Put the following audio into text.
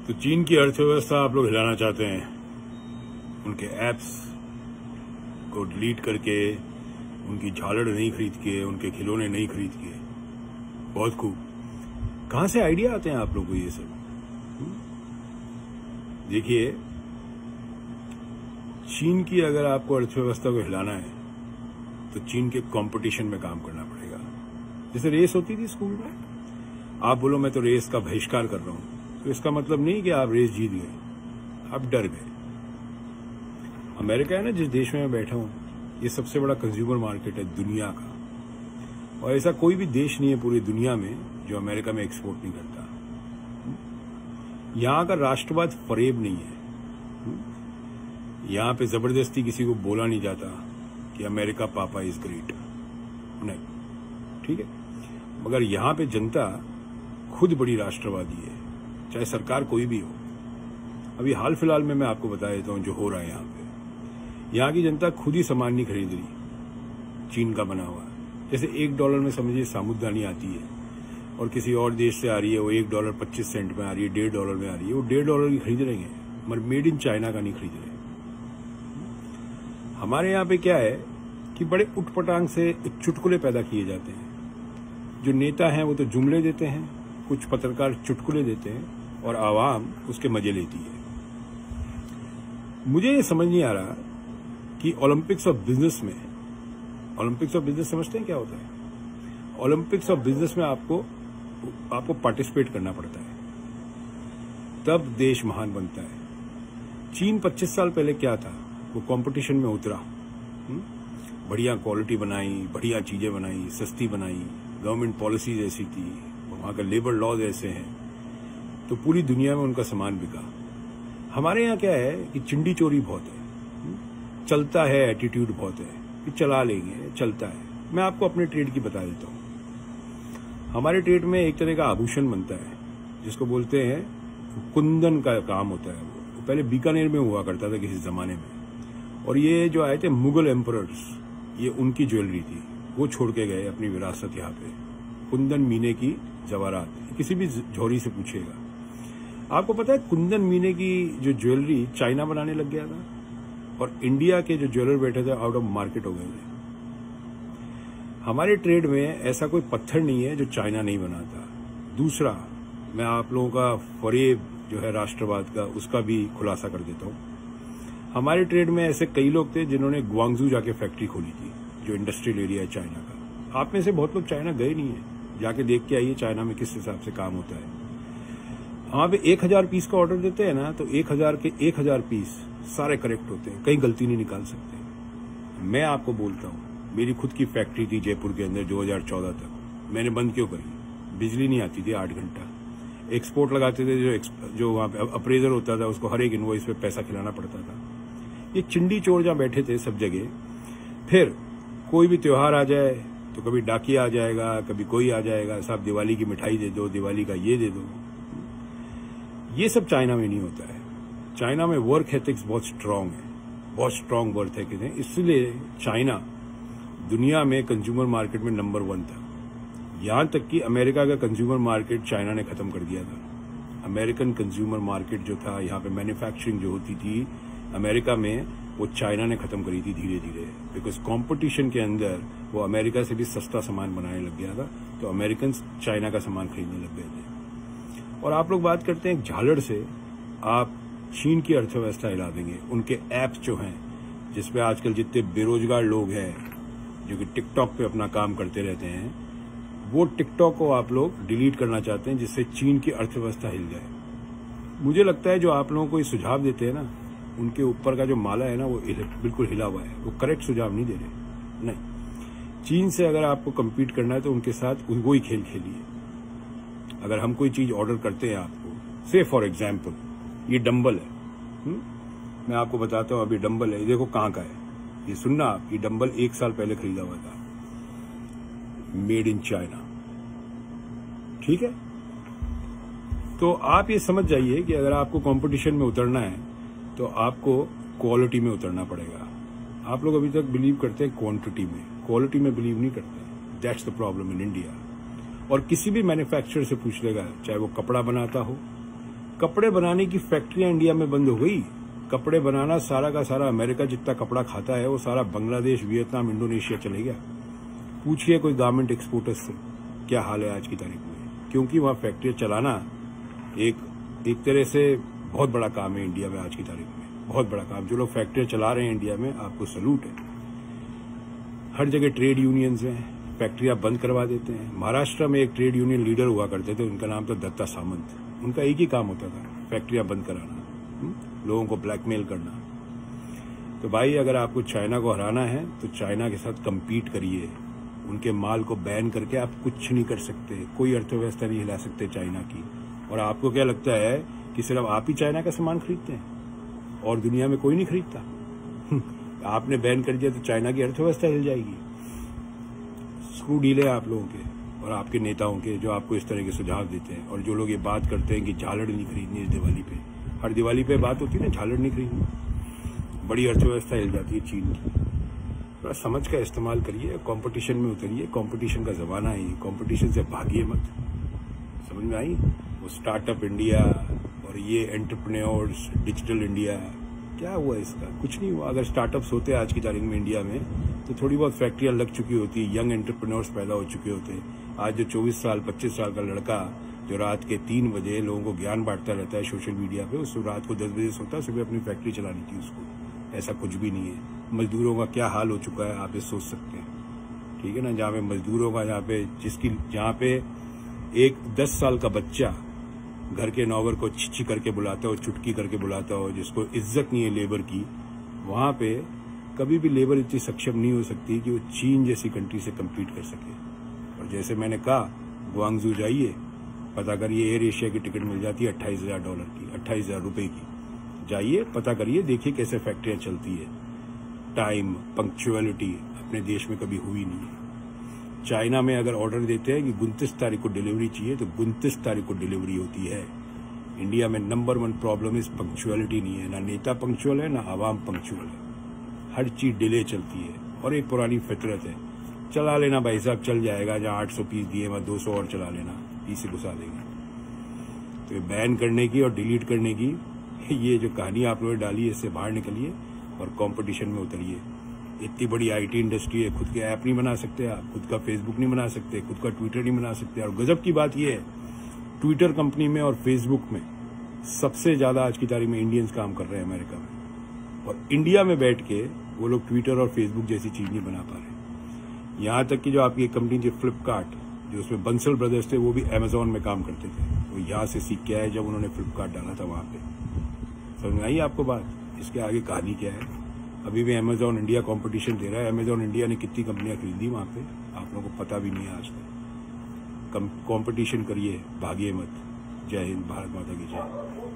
तो चीन की अर्थव्यवस्था आप लोग हिलाना चाहते हैं, उनके एप्स को डिलीट करके, उनकी झालड़ नहीं खरीद के, उनके खिलौने नहीं खरीद के। बहुत खूब। कहां से आइडिया आते हैं आप लोग को ये सब? देखिए, चीन की अगर आपको अर्थव्यवस्था को हिलाना है तो चीन के कंपटीशन में काम करना पड़ेगा। जैसे रेस होती थी स्कूल में, आप बोलो मैं तो रेस का बहिष्कार कर रहा हूं, तो इसका मतलब नहीं कि आप रेस जीत गए, आप डर गए। अमेरिका है ना, जिस देश में मैं बैठा हूं, ये सबसे बड़ा कंज्यूमर मार्केट है दुनिया का, और ऐसा कोई भी देश नहीं है पूरी दुनिया में जो अमेरिका में एक्सपोर्ट नहीं करता। यहां का राष्ट्रवाद फरेब नहीं है। यहां पे जबरदस्ती किसी को बोला नहीं जाता कि अमेरिका पापा इज ग्रेट, नहीं, ठीक है। मगर यहां पे जनता खुद बड़ी राष्ट्रवादी है, चाहे सरकार कोई भी हो। अभी हाल फिलहाल में मैं आपको बता देता हूं जो हो रहा है यहां पे। यहां की जनता खुद ही सामान नहीं खरीद रही चीन का बना हुआ। जैसे $1 में समझिए साबुदानी आती है और किसी और देश से आ रही है, वो $1.25 में आ रही है, $1.5 में आ रही है, वो $1.5 की खरीद रहे हैं, मगर मेड इन चाइना का नहीं खरीद रहे। हमारे यहाँ पे क्या है कि बड़े उटपटांग से चुटकुले पैदा किए जाते हैं। जो नेता हैं वो तो जुमले देते हैं, कुछ पत्रकार चुटकुले देते हैं और आवाम उसके मजे लेती है। मुझे ये समझ नहीं आ रहा कि ओलंपिक्स ऑफ बिजनेस में, ओलंपिक्स ऑफ बिजनेस समझते हैं क्या होता है? ओलंपिक्स ऑफ बिजनेस में आपको पार्टिसिपेट करना पड़ता है, तब देश महान बनता है। चीन 25 साल पहले क्या था, वो कंपटीशन में उतरा, बढ़िया क्वालिटी बनाई, बढ़िया चीजें बनाई, सस्ती बनाई, गवर्नमेंट पॉलिसीज ऐसी थी, वहां का लेबर लॉज ऐसे हैं, तो पूरी दुनिया में उनका सामान बिका। हमारे यहाँ क्या है कि चिंडी चोरी बहुत है, चलता है, एटीट्यूड बहुत है कि चला लेंगे, चलता है। मैं आपको अपने ट्रेड की बता देता हूँ। हमारे ट्रेड में एक तरह का आभूषण बनता है जिसको बोलते हैं कुंदन का काम होता है। वो पहले बीकानेर में हुआ करता था किसी जमाने में, और ये जो आए थे मुगल एम्परर्स, ये उनकी ज्वेलरी थी, वो छोड़ के गए अपनी विरासत यहाँ पे। कुंदन मीने की जवाहरात, किसी भी झोरी से पूछेगा। आपको पता है कुंदन मीने की जो ज्वेलरी चाइना बनाने लग गया था, और इंडिया के जो ज्वेलर बैठे थे आउट ऑफ मार्केट हो गए थे। हमारे ट्रेड में ऐसा कोई पत्थर नहीं है जो चाइना नहीं बनाता। दूसरा, मैं आप लोगों का फरेब जो है राष्ट्रवाद का, उसका भी खुलासा कर देता हूं। हमारे ट्रेड में ऐसे कई लोग थे जिन्होंने ग्वांगजू जाके फैक्ट्री खोली थी, जो इंडस्ट्रियल एरिया है चाइना का। आप में से बहुत लोग चाइना गए नहीं है, जाके देख के आइए चाइना में किस हिसाब से काम होता है। वहां पे 1000 पीस का ऑर्डर देते हैं ना, तो 1000 के 1000 पीस सारे करेक्ट होते हैं, कहीं गलती नहीं निकाल सकते। मैं आपको बोलता हूं, मेरी खुद की फैक्ट्री थी जयपुर के अंदर 2014 तक, मैंने बंद क्यों करी? बिजली नहीं आती थी 8 घंटा। एक्सपोर्ट लगाते थे, जो वहां पे अप्रेजर होता था, उसको हर एक इनवॉइस पे पैसा खिलाना पड़ता था। ये चिंडी चोर जहां बैठे थे सब जगह। फिर कोई भी त्योहार आ जाए तो कभी डाकिया आ जाएगा, कभी कोई आ जाएगा, साहब दिवाली की मिठाई दे दो, दिवाली का ये दे दो। ये सब चाइना में नहीं होता है। चाइना में वर्क एथिक्स बहुत स्ट्रांग है, बहुत स्ट्रांग वर्क एथिक्स है। इसलिए चाइना दुनिया में कंज्यूमर मार्केट में नंबर 1 था। यहां तक कि अमेरिका का कंज्यूमर मार्केट चाइना ने खत्म कर दिया था। अमेरिकन कंज्यूमर मार्केट जो था, यहाँ पे मैन्युफैक्चरिंग जो होती थी अमेरिका में, वो चाइना ने खत्म करी थी धीरे धीरे, बिकॉज कंपटीशन के अंदर वो अमेरिका से भी सस्ता सामान बनाने लग गया था, तो अमेरिकन चाइना का सामान खरीदने लग गए थे। और आप लोग बात करते हैं झालड़ से आप चीन की अर्थव्यवस्था हिला देंगे। उनके ऐप्स जो हैं, जिसपे आजकल जितने बेरोजगार लोग हैं जो कि टिकटॉक पे अपना काम करते रहते हैं, वो टिकटॉक को आप लोग डिलीट करना चाहते हैं, जिससे चीन की अर्थव्यवस्था हिल जाए। मुझे लगता है जो आप लोगों को ये सुझाव देते हैं ना, उनके ऊपर का जो माला है ना, वो बिल्कुल हिला हुआ है, वो करेक्ट सुझाव नहीं दे रहे। नहीं, चीन से अगर आपको कम्पीट करना है तो उनके साथ वही खेल खेलिए। अगर हम कोई चीज ऑर्डर करते हैं आपको, से फॉर एग्जाम्पल ये डंबल है, मैं आपको बताता हूं, अभी डंबल है, ये देखो कहां का है, ये सुनना आप, ये डंबल 1 साल पहले खरीदा हुआ था, मेड इन चाइना, ठीक है। तो आप ये समझ जाइए कि अगर आपको कंपटीशन में उतरना है तो आपको क्वालिटी में उतरना पड़ेगा। आप लोग अभी तक बिलीव करते हैं क्वांटिटी में, क्वालिटी में बिलीव नहीं करते। That's the problem in India. और किसी भी मैन्युफैक्चरर से पूछ लेगा, चाहे वो कपड़ा बनाता हो, कपड़े बनाने की फैक्ट्रियां इंडिया में बंद हो गई। कपड़े बनाना सारा का सारा अमेरिका जितना कपड़ा खाता है वो सारा बांग्लादेश, वियतनाम, इंडोनेशिया चले गया। पूछिए कोई गारमेंट एक्सपोर्टर्स से क्या हाल है आज की तारीख में, क्योंकि वहां फैक्ट्री चलाना एक तरह से बहुत बड़ा काम है इंडिया में आज की तारीख में, बहुत बड़ा काम। जो लोग फैक्ट्री चला रहे हैं इंडिया में, आपको सलूट है। हर जगह ट्रेड यूनियंस हैं, फैक्ट्रियां बंद करवा देते हैं। महाराष्ट्र में एक ट्रेड यूनियन लीडर हुआ करते थे, उनका नाम था दत्ता सामंत। उनका एक ही काम होता था, फैक्ट्रियां बंद कराना, लोगों को ब्लैकमेल करना। तो भाई अगर आपको चाइना को हराना है तो चाइना के साथ कम्पीट करिए। उनके माल को बैन करके आप कुछ नहीं कर सकते, कोई अर्थव्यवस्था नहीं हिला सकते चाइना की। और आपको क्या लगता है कि सिर्फ आप ही चाइना का सामान खरीदते हैं और दुनिया में कोई नहीं खरीदता? आपने बैन कर दिया तो चाइना की अर्थव्यवस्था हिल जाएगी। स्क्रू डील है आप लोगों के और आपके नेताओं के, जो आपको इस तरह के सुझाव देते हैं। और जो लोग ये बात करते हैं कि झालड़ नहीं खरीदनी इस दिवाली पे, हर दिवाली पे बात होती है ना, झालड़ नहीं खरीदनी, बड़ी अर्थव्यवस्था हिल जाती है चीन की। थोड़ा समझ का इस्तेमाल करिए, कंपटीशन में उतरिए। कंपटीशन का जमाना है, कंपटीशन से भागिए मत। समझ में आई? वो स्टार्टअप इंडिया और ये एंटरप्रेन्योर्स, डिजिटल इंडिया, क्या हुआ इसका? कुछ नहीं हुआ। अगर स्टार्टअप्स होते आज की तारीख में इंडिया में तो थोड़ी बहुत फैक्ट्रियां लग चुकी होती, यंग एंटरप्रेन्योर्स पैदा हो चुके होते। आज जो 24 साल 25 साल का लड़का जो रात के 3 बजे लोगों को ज्ञान बांटता रहता है सोशल मीडिया पे, उसको रात को 10 बजे सोता है, सुबह अपनी फैक्ट्री चलानी थी उसको। ऐसा कुछ भी नहीं है। मजदूरों का क्या हाल हो चुका है आप ये सोच सकते हैं, ठीक है ना? जहाँ पे मजदूरों का, जहाँ पे एक 10 साल का बच्चा घर के नौकर को छिछी करके बुलाता हो, चुटकी करके बुलाता हो, जिसको इज्जत नहीं है लेबर की, वहां पे कभी भी लेबर इतनी सक्षम नहीं हो सकती कि वो चीन जैसी कंट्री से कम्पीट कर सके। और जैसे मैंने कहा, ग्वांगजू जाइए, पता करिए एयर एशिया की टिकट मिल जाती है $28,000 की, $28,000 की। जाइए, पता करिए, देखिए कैसे फैक्ट्रियां चलती है। टाइम, पंक्चुअलिटी अपने देश में कभी हुई नहीं है। चाइना में अगर ऑर्डर देते हैं कि 29 तारीख को डिलीवरी चाहिए तो 29 तारीख को डिलीवरी होती है। इंडिया में नंबर 1 प्रॉब्लम इस पंक्चुअलिटी नहीं है। ना नेता पंक्चुअल है, ना आवाम पंक्चुअल है। हर चीज डिले चलती है और एक पुरानी फितरत है, चला लेना भाई साहब, चल जाएगा। जहां 800 पीस दिए वहां 200 और चला लेना, इसे घुसा देंगे। तो ये बैन करने की और डिलीट करने की ये जो कहानी आप लोगों ने डाली है, इससे बाहर निकलिए और कंपटीशन में उतरिए। इतनी बड़ी आईटी इंडस्ट्री है, खुद के ऐप नहीं बना सकते आप, खुद का फेसबुक नहीं बना सकते, खुद का ट्विटर नहीं बना सकते। और गजब की बात यह है, ट्विटर कंपनी में और फेसबुक में सबसे ज्यादा आज की तारीख में इंडियंस काम कर रहे हैं अमेरिका में। और इंडिया में बैठ के वो लोग ट्विटर और फेसबुक जैसी चीज नहीं बना पा रहे। यहां तक कि जो आपकी कंपनी थी फ्लिपकार्ट, जो उसमें बंसल ब्रदर्स थे, वो भी अमेजोन में काम करते थे। वो यहां से सीख के आए जब उन्होंने फ्लिपकार्ट डाला था वहां पे। समझ में आई आपको बात? इसके आगे कहानी क्या है? अभी भी अमेजोन इंडिया कंपटीशन दे रहा है। अमेजोन इंडिया ने कितनी कंपनियां खरीदी वहां पे, आप लोगों को पता भी नहीं है आज तक। कंपटीशन करिए, भागिए मत। जय हिंद, भारत माता की जय।